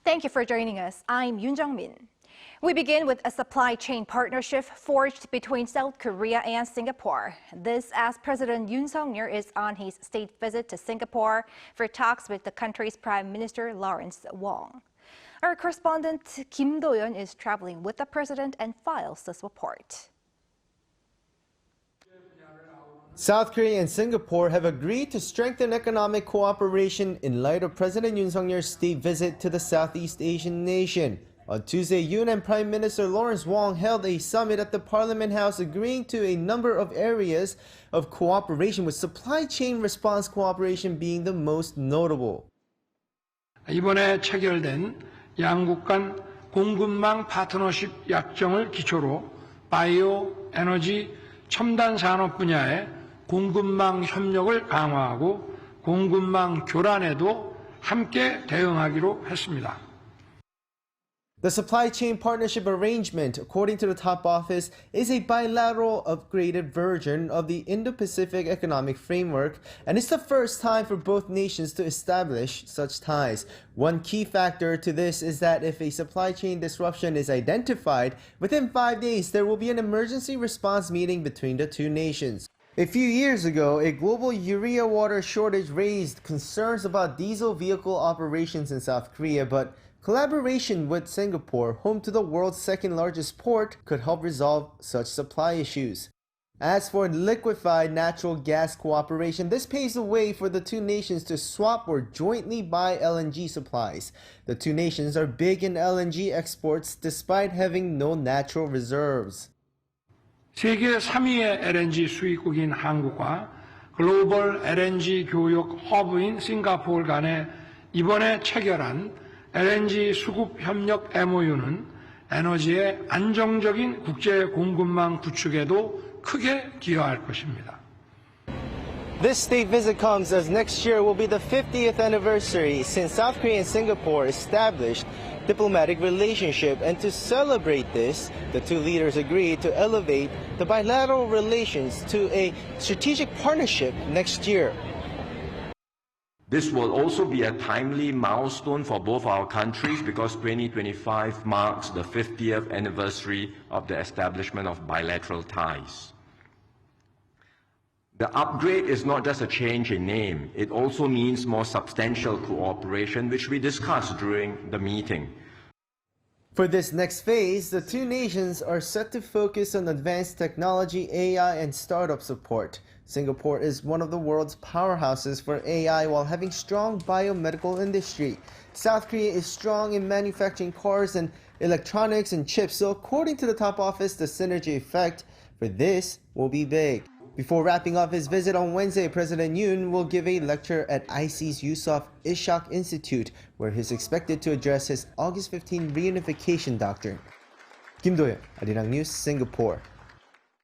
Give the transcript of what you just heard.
Thank you for joining us. I'm Yoon Jung-min. We begin with a supply chain partnership forged between South Korea and Singapore. This as President Yoon Suk Yeol is on his state visit to Singapore for talks with the country's Prime Minister Lawrence Wong. Our correspondent Kim Do-yeon is traveling with the president and files this report. South Korea and Singapore have agreed to strengthen economic cooperation in light of President Yoon Suk Yeol's state visit to the Southeast Asian nation. On Tuesday, Yoon and Prime Minister Lawrence Wong held a summit at the Parliament House agreeing to a number of areas of cooperation, with supply chain response cooperation being the most notable. 이번에 체결된 양국 간 공급망 파트너십 약정을 기초로 바이오, 에너지, 첨단 산업 분야의 공급망 협력을 강화하고 공급망 교란에도 함께 대응하기로 했습니다. The supply chain partnership arrangement, according to the top office, is a bilateral upgraded version of the Indo-Pacific Economic Framework, and it's the first time for both nations to establish such ties. One key factor to this is that if a supply chain disruption is identified, within 5 days there will be an emergency response meeting between the two nations. A few years ago, a global urea water shortage raised concerns about diesel vehicle operations in South Korea, but collaboration with Singapore, home to the world's second largest port, could help resolve such supply issues. As for liquefied natural gas cooperation, this paves the way for the two nations to swap or jointly buy LNG supplies. The two nations are big in LNG exports despite having no natural reserves. 세계 3위의 LNG 수입국인 한국과 글로벌 LNG 교역 허브인 싱가포르 간에 이번에 체결한 LNG 수급 협력 MOU는 에너지의 안정적인 국제 공급망 구축에도 크게 기여할 것입니다. This state visit comes as next year will be the 50th anniversary since South Korea and Singapore established diplomatic relationship, and to celebrate this, the two leaders agreed to elevate the bilateral relations to a strategic partnership next year. This will also be a timely milestone for both our countries because 2025 marks the 50th anniversary of the establishment of bilateral ties. The upgrade is not just a change in name, it also means more substantial cooperation, which we discussed during the meeting. For this next phase, the two nations are set to focus on advanced technology, AI, and startup support. Singapore is one of the world's powerhouses for AI while having strong biomedical industry. South Korea is strong in manufacturing cars and electronics and chips, so according to the top office, the synergy effect for this will be big. Before wrapping up his visit on Wednesday, President Yoon will give a lecture at IC's Yusof Ishak Institute, where he's expected to address his August 15 reunification doctrine. Kim Do-yeon, Arirang News, Singapore.